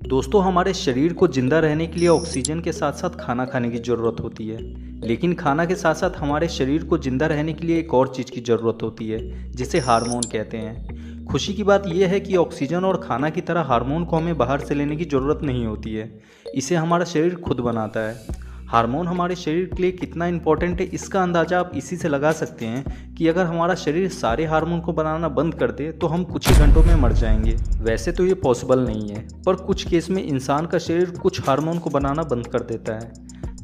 दोस्तों, हमारे शरीर को जिंदा रहने के लिए ऑक्सीजन के साथ साथ खाना खाने की ज़रूरत होती है। लेकिन खाना के साथ साथ हमारे शरीर को जिंदा रहने के लिए एक और चीज़ की ज़रूरत होती है, जिसे हार्मोन कहते हैं। खुशी की बात यह है कि ऑक्सीजन और खाना की तरह हार्मोन को हमें बाहर से लेने की ज़रूरत नहीं होती है। इसे हमारा शरीर खुद बनाता है। हार्मोन हमारे शरीर के लिए कितना इम्पोर्टेंट है, इसका अंदाज़ा आप इसी से लगा सकते हैं कि अगर हमारा शरीर सारे हार्मोन को बनाना बंद कर दे तो हम कुछ ही घंटों में मर जाएंगे। वैसे तो ये पॉसिबल नहीं है, पर कुछ केस में इंसान का शरीर कुछ हार्मोन को बनाना बंद कर देता है।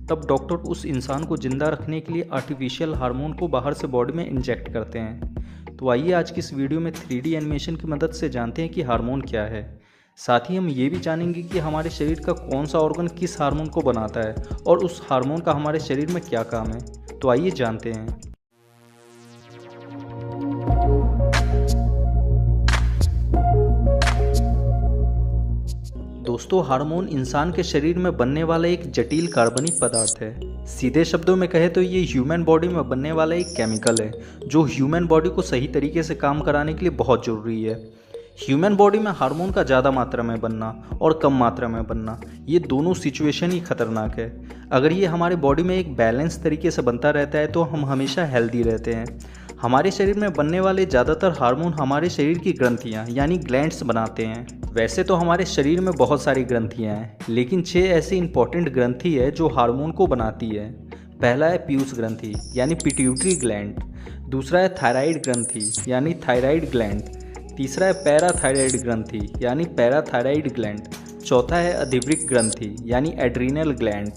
तब डॉक्टर उस इंसान को जिंदा रखने के लिए आर्टिफिशियल हार्मोन को बाहर से बॉडी में इंजेक्ट करते हैं। तो आइए आज की इस वीडियो में 3D एनिमेशन की मदद से जानते हैं कि हार्मोन क्या है। साथ ही हम ये भी जानेंगे कि हमारे शरीर का कौन सा ऑर्गन किस हार्मोन को बनाता है और उस हार्मोन का हमारे शरीर में क्या काम है। तो आइए जानते हैं। दोस्तों, हार्मोन इंसान के शरीर में बनने वाला एक जटिल कार्बनिक पदार्थ है। सीधे शब्दों में कहे तो ये ह्यूमन बॉडी में बनने वाला एक केमिकल है जो ह्यूमन बॉडी को सही तरीके से काम कराने के लिए बहुत ज़रूरी है। ह्यूमन बॉडी में हार्मोन का ज़्यादा मात्रा में बनना और कम मात्रा में बनना, ये दोनों सिचुएशन ही खतरनाक है। अगर ये हमारे बॉडी में एक बैलेंस तरीके से बनता रहता है तो हम हमेशा हेल्दी रहते हैं। हमारे शरीर में बनने वाले ज़्यादातर हार्मोन हमारे शरीर की ग्रंथियाँ यानी ग्लैंड्स बनाते हैं। वैसे तो हमारे शरीर में बहुत सारी ग्रंथियाँ हैं, लेकिन 6 ऐसी इंपॉर्टेंट ग्रंथि है जो हार्मोन को बनाती है। पहला है पीयूष ग्रंथि यानी पिट्यूटरी ग्लैंड। दूसरा है थायराइड ग्रंथि यानी थायराइड ग्लैंड। तीसरा है पैराथायराइड ग्रंथि यानी पैराथायराइड ग्लैंड। चौथा है अधिवृक्क ग्रंथि यानी एड्रीनल ग्लैंड।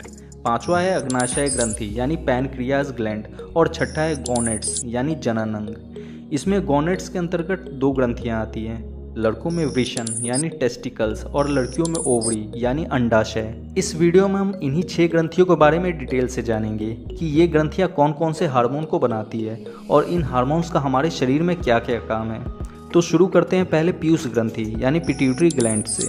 पांचवा है अग्नाशय ग्रंथि यानी पैनक्रियाज ग्लैंड। और छठा है गोनेट्स यानी जनन अंग। इसमें गोनेट्स के अंतर्गत 2 ग्रंथियां आती हैं, लड़कों में वृषण यानी टेस्टिकल्स और लड़कियों में ओवरी यानी अंडाशय। इस वीडियो में हम इन्हीं 6 ग्रंथियों के बारे में डिटेल से जानेंगे कि ये ग्रंथियां कौन कौन से हार्मोन को बनाती है और इन हार्मोन्स का हमारे शरीर में क्या क्या काम है। तो शुरू करते हैं पहले पीयूष ग्रंथि यानी पिट्यूटरी ग्लैंड से।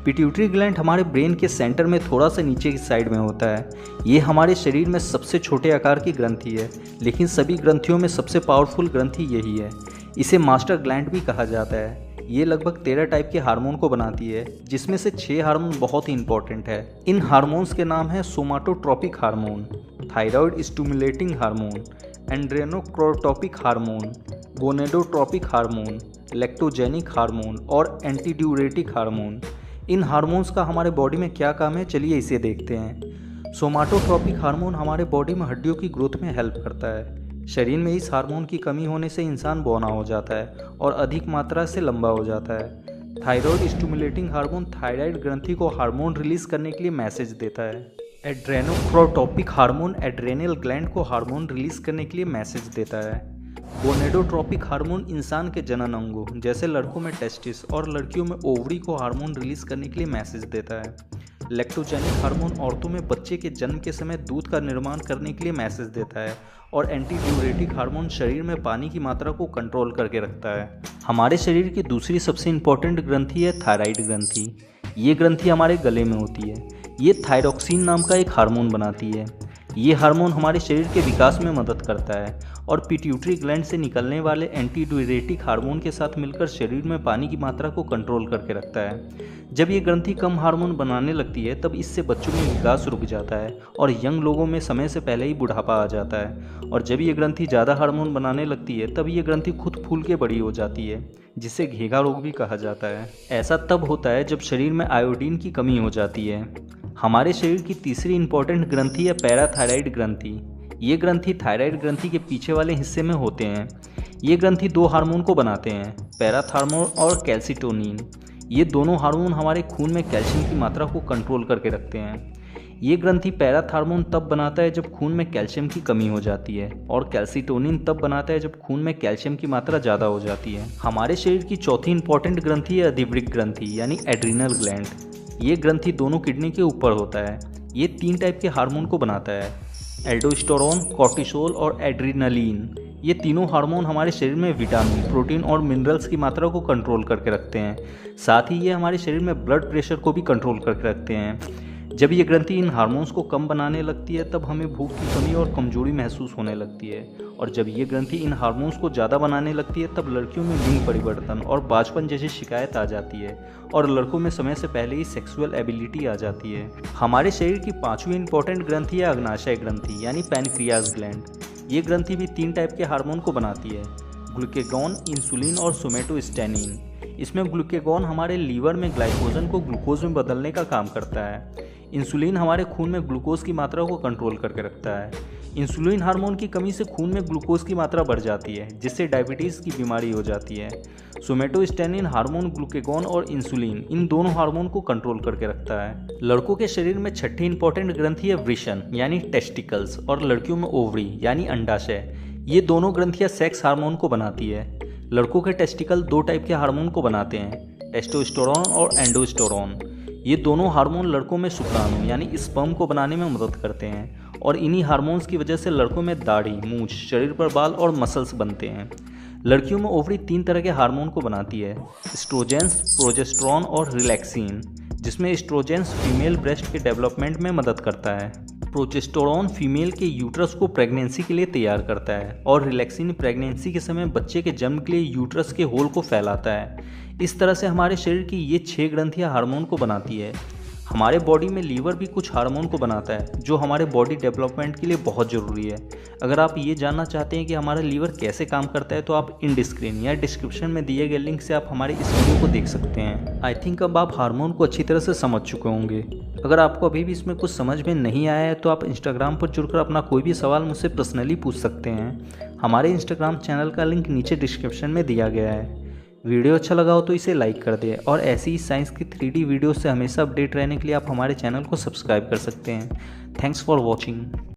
पिट्यूटरी ग्लैंड हमारे ब्रेन के सेंटर में थोड़ा सा नीचे की साइड में होता है। ये हमारे शरीर में सबसे छोटे आकार की ग्रंथि है, लेकिन सभी ग्रंथियों में सबसे पावरफुल ग्रंथि यही है। इसे मास्टर ग्लैंड भी कहा जाता है। ये लगभग 13 टाइप के हार्मोन को बनाती है, जिसमें से 6 हार्मोन बहुत ही इंपॉर्टेंट है। इन हार्मोन्स के नाम है somatotropic hormone, thyroid stimulating hormone, adrenocorticotropic hormone, gonadotropic hormone, lactogenic hormone और एंटीड्यूरेटिक हार्मोन। इन हार्मोन्स का हमारे बॉडी में क्या काम है, चलिए इसे देखते हैं। सोमाटोट्रोपिक हार्मोन हमारे बॉडी में हड्डियों की ग्रोथ में हेल्प करता है। शरीर में इस हार्मोन की कमी होने से इंसान बौना हो जाता है और अधिक मात्रा से लंबा हो जाता है। थायराइड स्टिमुलेटिंग हार्मोन थायराइड ग्रंथि को हार्मोन रिलीज करने के लिए मैसेज देता है। एड्रेनोक्रोटोपिक हार्मोन एड्रेनल ग्लैंड को हार्मोन रिलीज करने के लिए मैसेज देता है। गोनेडोट्रोपिक हार्मोन इंसान के जनन अंगों जैसे लड़कों में टेस्टिस और लड़कियों में ओवरी को हार्मोन रिलीज करने के लिए मैसेज देता है। लैक्टोजेनिक हार्मोन औरतों में बच्चे के जन्म के समय दूध का निर्माण करने के लिए मैसेज देता है। और एंटीड्यूरेटिक हार्मोन शरीर में पानी की मात्रा को कंट्रोल करके रखता है। हमारे शरीर की दूसरी सबसे इंपॉर्टेंट ग्रंथि है थायराइड ग्रंथि। ये ग्रंथि हमारे गले में होती है। ये थायरोक्सिन नाम का एक हार्मोन बनाती है। ये हार्मोन हमारे शरीर के विकास में मदद करता है और पिट्यूटरी ग्लैंड से निकलने वाले एंटीड्यूरेटिक हार्मोन के साथ मिलकर शरीर में पानी की मात्रा को कंट्रोल करके रखता है। जब ये ग्रंथि कम हार्मोन बनाने लगती है तब इससे बच्चों में विकास रुक जाता है और यंग लोगों में समय से पहले ही बुढ़ापा आ जाता है। और जब ये ग्रंथि ज़्यादा हार्मोन बनाने लगती है तब ये ग्रंथि खुद फूल के बड़ी हो जाती है, जिसे घेगा रोग भी कहा जाता है। ऐसा तब होता है जब शरीर में आयोडीन की कमी हो जाती है। हमारे शरीर की तीसरी इंपॉर्टेंट ग्रंथि है पैराथायराइड ग्रंथि। ये ग्रंथि थायराइड ग्रंथि के पीछे वाले हिस्से में होते हैं। ये ग्रंथि 2 हार्मोन को बनाते हैं, पैराथार्मोन और कैल्सिटोनिन। ये दोनों हार्मोन हमारे खून में कैल्शियम की मात्रा को कंट्रोल करके रखते हैं। ये ग्रंथि पैराथार्मोन तब बनाता है जब खून में कैल्शियम की कमी हो जाती है और कैल्सिटोनिन तब बनाता है जब खून में कैल्शियम की मात्रा ज़्यादा हो जाती है। हमारे शरीर की चौथी इंपॉर्टेंट ग्रंथि है अधिवृक्क ग्रंथि यानी एड्रीनल ग्लैंड। ये ग्रंथि दोनों किडनी के ऊपर होता है। ये 3 टाइप के हार्मोन को बनाता है, एल्डोस्टेरोन, कॉर्टिसोल और एड्रीनलिन। ये तीनों हार्मोन हमारे शरीर में विटामिन, प्रोटीन और मिनरल्स की मात्रा को कंट्रोल करके रखते हैं। साथ ही ये हमारे शरीर में ब्लड प्रेशर को भी कंट्रोल करके रखते हैं। जब ये ग्रंथि इन हार्मोन्स को कम बनाने लगती है तब हमें भूख की कमी और कमजोरी महसूस होने लगती है, और जब ये ग्रंथि इन हार्मोन्स को ज़्यादा बनाने लगती है तब लड़कियों में लिंग परिवर्तन और बाझपन जैसी शिकायत आ जाती है, और लड़कों में समय से पहले ही सेक्सुअल एबिलिटी आ जाती है। हमारे शरीर की पांचवी इंपॉर्टेंट ग्रंथि है अग्नाशय ग्रंथि यानी पैनक्रियाज ग्लैंड। ये ग्रंथि भी 3 टाइप के हार्मोन को बनाती है, ग्लूकेगॉन, इंसुलिन और सोमेटोस्टेनिन। इसमें ग्लूकेगॉन हमारे लीवर में ग्लाइकोजन को ग्लूकोज में बदलने का काम करता है। इंसुलिन हमारे खून में ग्लूकोज की मात्रा को कंट्रोल करके रखता है। इंसुलिन हार्मोन की कमी से खून में ग्लूकोज की मात्रा बढ़ जाती है, जिससे डायबिटीज़ की बीमारी हो जाती है। सोमेटोस्टेनिन हार्मोन ग्लूकेगॉन और इंसुलिन इन दोनों हार्मोन को कंट्रोल करके रखता है। लड़कों के शरीर में छठी इंपॉर्टेंट ग्रंथि है वृषण यानी टेस्टिकल्स, और लड़कियों में ओवरी यानी अंडाशय। ये दोनों ग्रंथियां सेक्स हार्मोन को बनाती है। लड़कों के टेस्टिकल 2 टाइप के हार्मोन को बनाते हैं, टेस्टोस्टेरोन और एंडोस्टेरोन। ये दोनों हार्मोन लड़कों में शुक्राणु यानी स्पर्म को बनाने में मदद करते हैं, और इन्हीं हार्मोन्स की वजह से लड़कों में दाढ़ी, मूंछ, शरीर पर बाल और मसल्स बनते हैं। लड़कियों में ओवरी 3 तरह के हार्मोन को बनाती है, एस्ट्रोजेंस, प्रोजेस्टेरोन और रिलैक्सिन, जिसमें एस्ट्रोजेंस फीमेल ब्रेस्ट के डेवलपमेंट में मदद करता है, प्रोजेस्टेरोन फीमेल के यूट्रस को प्रेगनेंसी के लिए तैयार करता है, और रिलैक्सिन प्रेगनेंसी के समय बच्चे के जन्म के लिए यूट्रस के होल को फैलाता है। इस तरह से हमारे शरीर की ये 6 ग्रंथियां हार्मोन को बनाती है। हमारे बॉडी में लीवर भी कुछ हार्मोन को बनाता है, जो हमारे बॉडी डेवलपमेंट के लिए बहुत ज़रूरी है। अगर आप ये जानना चाहते हैं कि हमारा लीवर कैसे काम करता है तो आप इन स्क्रीन या डिस्क्रिप्शन में दिए गए लिंक से आप हमारे इस वीडियो को देख सकते हैं। आई थिंक अब आप हार्मोन को अच्छी तरह से समझ चुके होंगे। अगर आपको अभी भी इसमें कुछ समझ में नहीं आया है तो आप इंस्टाग्राम पर जुड़कर अपना कोई भी सवाल मुझसे पर्सनली पूछ सकते हैं। हमारे इंस्टाग्राम चैनल का लिंक नीचे डिस्क्रिप्शन में दिया गया है। वीडियो अच्छा लगा हो तो इसे लाइक कर दें, और ऐसी ही साइंस की 3D वीडियो से हमेशा अपडेट रहने के लिए आप हमारे चैनल को सब्सक्राइब कर सकते हैं। Thanks for watching.